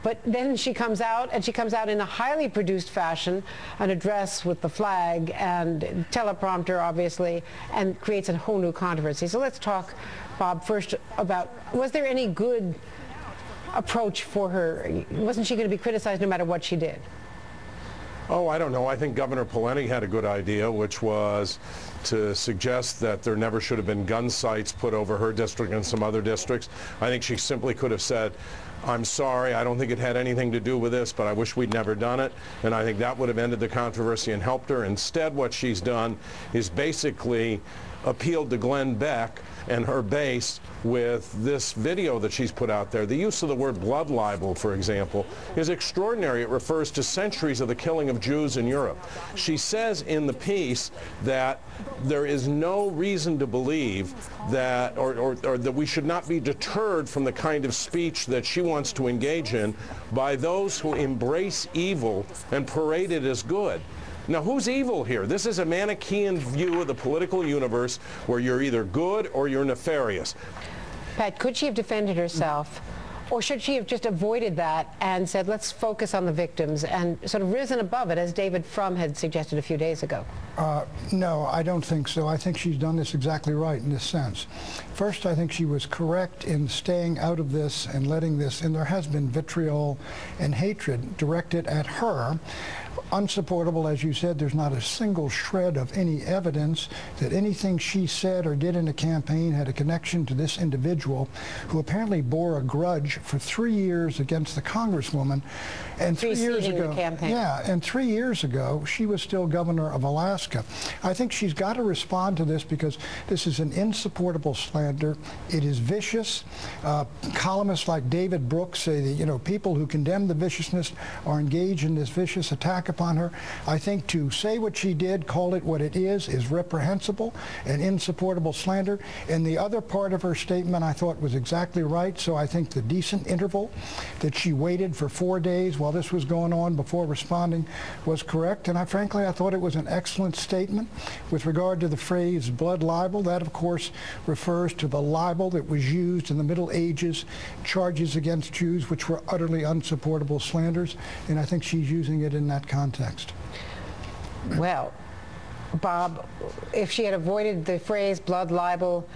But then she comes out, and she comes out in a highly produced fashion, an address with the flag and teleprompter, obviously, and creates a whole new controversy. So let's talk, Bob, first about, was there any good approach for her? Wasn't she going to be criticized no matter what she did? Oh, I don't know. I think Governor Pawlenty had a good idea, which was to suggest that there never should have been gun sights put over her district and some other districts. I think she simply could have said, I'm sorry, I don't think it had anything to do with this, but I wish we'd never done it. And I think that would have ended the controversy and helped her. Instead, what she's done is basically appealed to Glenn Beck and her base with this video that she's put out there. The use of the word blood libel, for example, is extraordinary. It refers to centuries of the killing of Jews in Europe. She says in the piece that there is no reason to believe that, or that we should not be deterred from the kind of speech that she wants to engage in by those who embrace evil and parade it as good. Now, who's evil here? This is a Manichaean view of the political universe where you're either good or you're nefarious. Pat, could she have defended herself, or should she have just avoided that and said, let's focus on the victims, and sort of risen above it, as David Shrum had suggested a few days ago? No, I don't think so. I think she's done this exactly right in this sense. First, I think she was correct in staying out of this and letting this, and there has been vitriol and hatred directed at her. Unsupportable, as you said. There's not a single shred of any evidence that anything she said or did in a campaign had a connection to this individual, who apparently bore a grudge for 3 years against the congresswoman. And 3 years ago, the campaign. Yeah, and 3 years ago, she was still governor of Alaska. I think she's got to respond to this, because this is an insupportable slander. It is vicious. Columnists like David Brooks say that, you know, people who condemn the viciousness are engaged in this vicious attack upon her. I think to say what she did, call it what it is reprehensible and insupportable slander. And the other part of her statement I thought was exactly right. So I think the decent interval that she waited for 4 days while this was going on before responding was correct. And frankly, I thought it was an excellent statement. With regard to the phrase blood libel, that of course refers to the libel that was used in the Middle Ages, charges against Jews which were utterly unsupportable slanders. And I think she's using it in that context. Well, Bob, if she had avoided the phrase blood libel,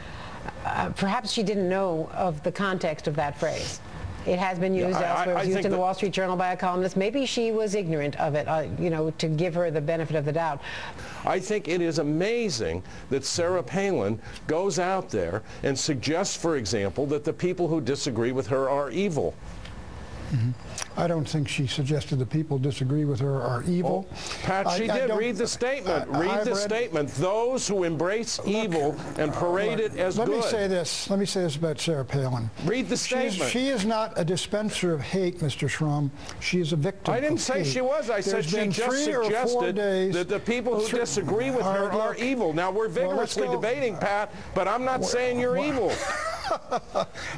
perhaps she didn't know of the context of that phrase. It has been used elsewhere. It was used in the Wall Street Journal by a columnist. Maybe she was ignorant of it, you know, to give her the benefit of the doubt. I think it is amazing that Sarah Palin goes out there and suggests, for example, that the people who disagree with her are evil. Mm-hmm. I don't think she suggested the people disagree with her are evil. Oh, Pat, she did. Read the statement. Read the statement. Those who embrace evil and parade it as good. Let me say this about Sarah Palin. Read the statement. She is not a dispenser of hate, Mr. Shrum. She is a victim of hate. I didn't say she was. I said she just suggested that the people who disagree with her are evil. Now, we're vigorously debating, Pat, but I'm not saying you're evil.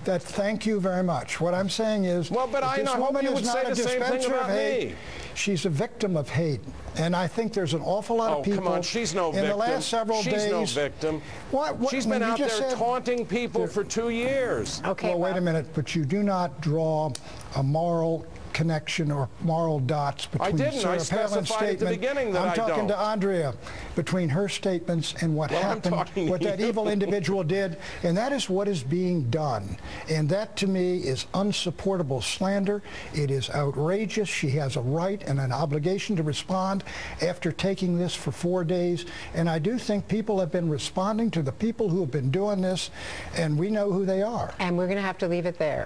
Thank you very much. What I'm saying is, well, but I hope you would say the same thing about me. She's a victim of hate, and I think there's an awful lot of people. Come on, she's no victim. In the last several days, she's no victim. What? She's been out there taunting people for 2 years. Okay. Well, wait a minute, but you do not draw a moral connection or moral dots between Sarah Palin's statement. At the beginning that I'm talking to Andrea, between her statements and what happened, what that evil individual did, and that is what is being done. And that, to me, is unsupportable slander. It is outrageous. She has a right and an obligation to respond after taking this for 4 days. And I do think people have been responding to the people who have been doing this, and we know who they are. And we're going to have to leave it there.